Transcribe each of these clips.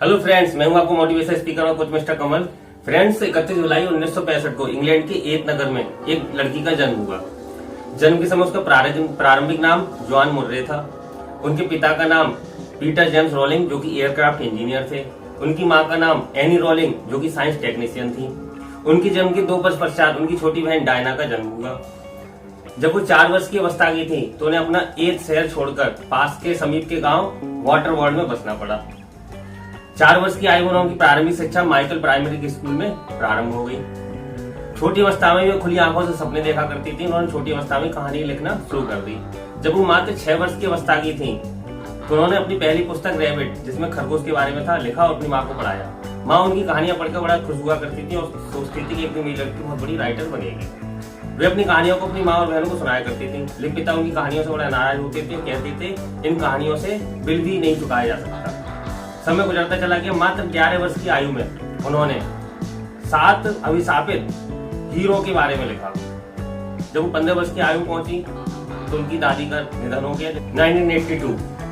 Hello friends, मैं हूं आपको मोटिवेशन स्पीकर और कोच मिस्टर कमल। फ्रेंड्स, 31 जुलाई 1965 को इंग्लैंड के एट नगर में एक लड़की का जन्म हुआ। जन्म के समय उसका प्रारंभिक नाम जॉन मुर्रे था। उनके पिता का नाम पीटर जेम्स रोलिंग जो कि एयरक्राफ्ट इंजीनियर थे। उनकी मां का नाम एनी रोलिंग जो कि साइंस टेक्नीशियन थी। उनके जन्म के 2 वर्ष पश्चात उनकी छोटी बहन डायना का जन्म हुआ। जब वो 4 वर्ष की अवस्था की थी तो उन्हें अपना एक शहर छोड़कर पास के समीप के गांव वाटरवर्ल्ड में बसना पड़ा। 4 वर्ष की आयु में उनकी प्रारंभिक शिक्षा माइकल प्राइमरी स्कूल में प्रारंभ हो गई। छोटी अवस्था में वे खुली आंखों से सपने देखा करती थी। उन्होंने छोटी अवस्था में कहानी लिखना शुरू कर दी। जब वो मात्र 6 वर्ष की अवस्था की थी तो उन्होंने अपनी पहली पुस्तक रैबिट, जिसमें खरगोश के बारे में था, लिखा और अपनी माँ को पढ़ाया। माँ उनकी कहानियां पढ़कर बड़ा खुश हुआ करती थी और सोचती थी कि एक दिन मेरी लड़की बहुत बड़ी राइटर बनेगी। वे अपनी कहानियों को अपनी माँ और बहनों को सुनाया करती थी, लेकिन पिता उनकी कहानियों से बड़ा नाराज होते थे। कहते थे इन कहानियों से बिल भी नहीं चुकाया जा सकता। समय गुजरता चला गया। मात्र 11 वर्ष की आयु में उन्होंने 7 अभिशापित हीरो के बारे में लिखा। जब वो 15 वर्ष की आयु पहुंची तो उनकी दादी का निधन हो गया।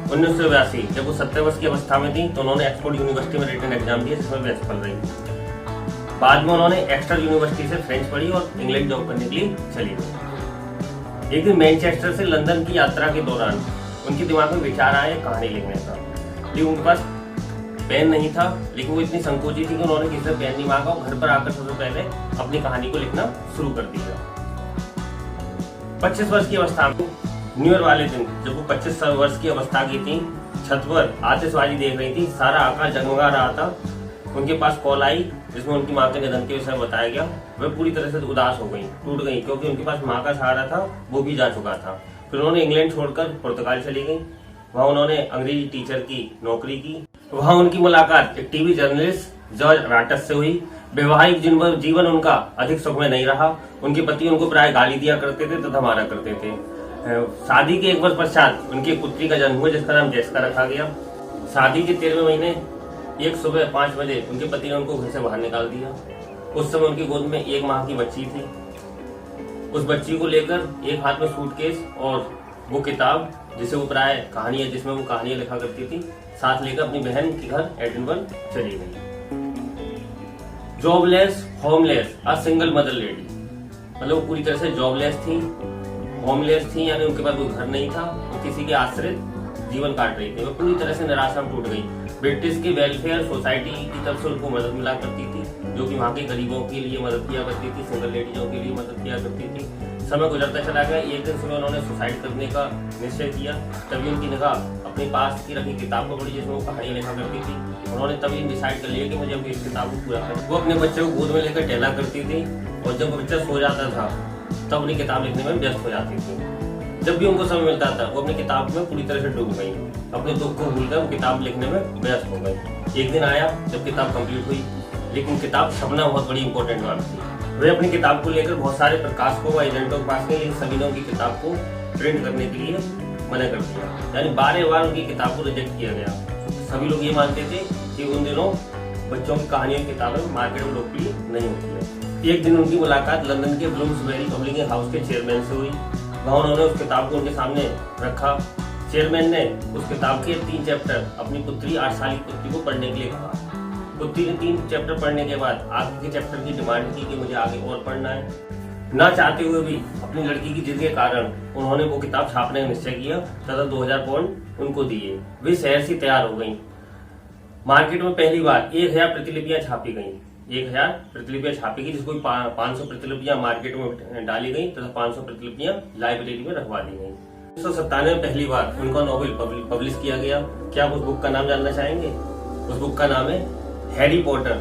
1982 जब वो 17 वर्ष की अवस्था में थी तो उन्होंने ऑक्सफोर्ड यूनिवर्सिटी में रिटन एग्जाम दिया, जिसमें वे असफल रही। बाद में उन्होंने एक्स्टर यूनिवर्सिटी से फ्रेंच पढ़ी और इंग्लैंड जॉब करने के लिए चली गई। एक दिन मैनचेस्टर से लंदन की यात्रा के दौरान उनके दिमाग में विचार आया कहानी लिखने का, लेकिन उनके पास पेन नहीं था। लेकिन वो इतनी संकोची थी कि उन्होंने किसी से पेन नहीं मांगा और घर पर आकर सबसे पहले अपनी कहानी को लिखना शुरू कर दिया। 25 वर्ष की अवस्था में न्यू ईयर वाले दिन जब वो 25 वर्ष की अवस्था की थी, छत पर आतिशबाजी देख रही थी, सारा आकाश जगमगा रहा था। उनके पास कॉल आई जिसमें उनकी माँ के निधन के विषय में बताया गया। वे पूरी तरह से उदास हो गई, टूट गई, क्योंकि उनके पास माँ का सहारा था, वो भी जा चुका था। फिर उन्होंने इंग्लैंड छोड़कर पुर्तगाल चली गई। वहाँ उन्होंने अंग्रेजी टीचर की नौकरी की। वहाँ उनकी मुलाकात एक टीवी जर्नलिस्ट जॉर्ज राटस से हुई। वैवाहिक जीवन उनका अधिक सुखमय नहीं रहा। उनके पति उनको प्राय गाली दिया करते थे तथा मारा करते थे। शादी के 1 वर्ष पश्चात उनकी एक पुत्री का जन्म हुआ जिसका नाम जेसिका रखा गया। शादी के 13वें महीने एक सुबह 5 बजे उनके पति ने उनको घर से बाहर निकाल दिया। उस समय उनकी गोद में 1 माह की बच्ची थी। उस बच्ची को लेकर एक हाथ में सूटकेस और वो किताब जिसे वो प्राय कहानियां जिसमें वो कहानियां लिखा करती थी, साथ लेकर अपनी बहन के घर एडिनबर्ग चली गई। Jobless, homeless, a single mother lady, मतलब वो पूरी तरह से जॉबलेस थी, होमलेस थी, यानी उनके पास कोई घर नहीं था, वो किसी के आश्रित जीवन काट रही थी। वो पूरी तरह से निराशा में टूट गई। ब्रिटिश की वेलफेयर सोसाइटी की तरफ से उनको मदद मिला करती थी, जो कि वहाँ के गरीबों के लिए मदद किया करती थी, सिंगल लेडीजों के लिए मदद किया करती थी। समय गुजरता चला गया। एक दिन सुबह उन्होंने सुसाइड करने का निश्चय किया। तभी उनकी निगाह अपने पास की रखी किताब को पड़ी जिसमें वो कहानियां लिखा करती थी। उन्होंने तभी डिसाइड कर लिया कि मुझे अपनी इस किताब को पूरा करना। वो अपने बच्चे को गोद में लेकर टहला करती थी और जब वो बच्चा सो जाता था तब अपनी किताब लिखने में व्यस्त हो जाती थी। जब भी उनको समय मिलता था वो अपनी किताब में पूरी तरह से डूब गई। अपने दुख को भूलकर वो किताब लिखने में व्यस्त हो गई। एक दिन आया जब किताब कंप्लीट हुई, लेकिन किताब छपना बहुत बड़ी इंपॉर्टेंट बात थी। वे अपनी किताब को लेकर बहुत सारे प्रकाशकों व एजेंटों के पास गए, लेकिन सभी ने उनकी किताब को प्रिंट करने के लिए मना कर दिया। यानी 12 बार उनकी किताब को रिजेक्ट किया गया। सभी लोग ये मानते थे कि उन दिनों बच्चों की कहानियों की किताबें मार्केट में लोकप्रिय नहीं होती है। एक दिन उनकी मुलाकात लंदन के ब्लूम्सबेरी पब्लिशिंग हाउस के चेयरमैन से हुई। वहाँ उन्होंने उस किताब को उनके सामने रखा। चेयरमैन ने उस किताब के 3 चैप्टर अपनी पुत्री 8 साल की पुत्री को पढ़ने के लिए कहा। पुत्री ने 3 चैप्टर पढ़ने के बाद आगे के चैप्टर की डिमांड की कि मुझे आगे और पढ़ना है। ना चाहते हुए भी अपनी लड़की की जिद के कारण उन्होंने वो किताब छापने का निश्चय किया तथा 2000 पाउंड उनको दिए। वे शहर से तैयार हो गई। मार्केट में पहली बार 1000 प्रतिलिपियां छापी गई। 1000 प्रतिलिपियां छापी गई, जिसको 500 प्रतिलिपियां मार्केट में डाली गई तथा 500 प्रतिलिपियां लाइब्रेरी में रखवा दी गई। 1997 में पहली बार उनका नॉवेल पब्लिश किया गया। क्या आप उस बुक का नाम जानना चाहेंगे? उस बुक का नाम है Harry Potter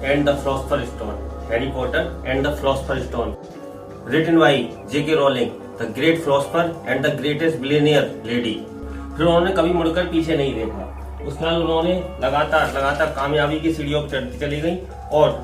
and the philosopher stone. Harry Potter and the philosopher stone, written by J.K. Rowling, the great philosopher and the greatest billionaire lady. फिर उन्होंने कभी मुड़कर पीछे नहीं देखा। उसके बाद उन्होंने लगातार कामयाबी की सीढ़ियों पर चढ़ती चली गई और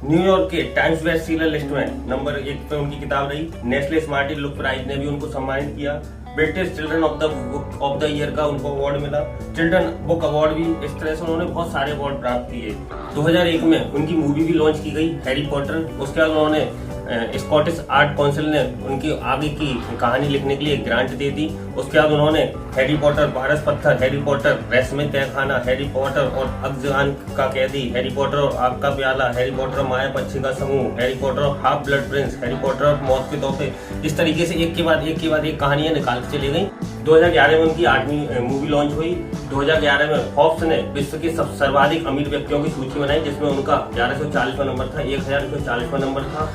न्यूयॉर्क के टाइम्स बेस्ट सेलर लिस्ट में नंबर 1 पे उनकी किताब रही। नेस्ले स्मार्टी लुक प्राइज ने भी उनको सम्मानित किया। British children of the book of the year का उनको अवार्ड मिला। चिल्ड्रन बुक अवार्ड भी। इस तरह से उन्होंने बहुत सारे अवार्ड प्राप्त किए। 2001 में उनकी मूवी भी लॉन्च की गई हैरी पॉटर। उसके बाद उन्होंने स्कॉटिश आर्ट काउंसिल ने उनकी आगे की कहानी लिखने के लिए ग्रांट दे दी। उसके बाद उन्होंने हैरी पॉटर, पारस पत्थर, हैरी पॉटर, रहस्यमय तहखाना, हैरी पॉटर और अज़्काबान का कैदी, हैरी पॉटर और आग का प्याला, हैरी पॉटर और माया पक्षी का समूह, हैरी पॉटर और half blood Prince, Harry Potter और मौत के तोहफे, इस तरीके से एक के बाद एक कहानियां निकाल के चली गई। 2011 में उनकी 8वीं मूवी लॉन्च हुई। 2011 में फॉर्ब्स ने विश्व के सर्वाधिक अमीर व्यक्तियों की सूची बनाई, जिसमें उनका 1140वां नंबर था, 1140वां नंबर था।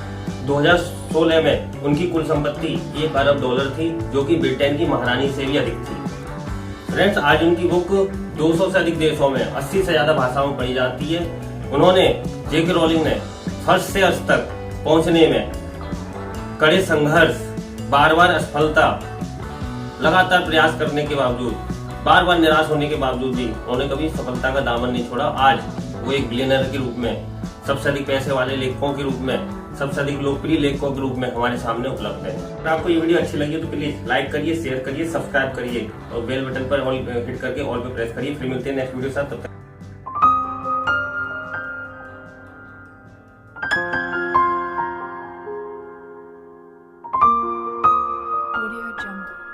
2016 में उनकी कुल संपत्ति $1 अरब थी, जो कि ब्रिटेन की महारानी से भी अधिक थी। फ्रेंड्स, आज उनकी बुक 200 से अधिक देशों में 80 से ज्यादा भाषाओं में पढ़ी जाती है। उन्होंने जेके रोलिंग ने फर्स्ट से अर्श तक पहुंचने में कड़े संघर्ष, बार बार असफलता, लगातार प्रयास करने के बावजूद, बार बार निराश होने के बावजूद भी उन्होंने कभी सफलता का दामन नहीं छोड़ा। आज वो एक बिलियनर के रूप में, सबसे अधिक पैसे वाले लेखकों के रूप में, सबसे अधिक लोकप्रिय लेखकों के रूप में हमारे सामने उपलब्ध है। अगर आपको ये वीडियो अच्छी लगी तो प्लीज लाइक करिए, शेयर करिए, सब्सक्राइब करिए और बेल बटन पर ऑल हिट करके ऑल पे प्रेस करिए। फिर मिलते हैं नेक्स्ट वीडियो के साथ, तब तक Audio Jungle.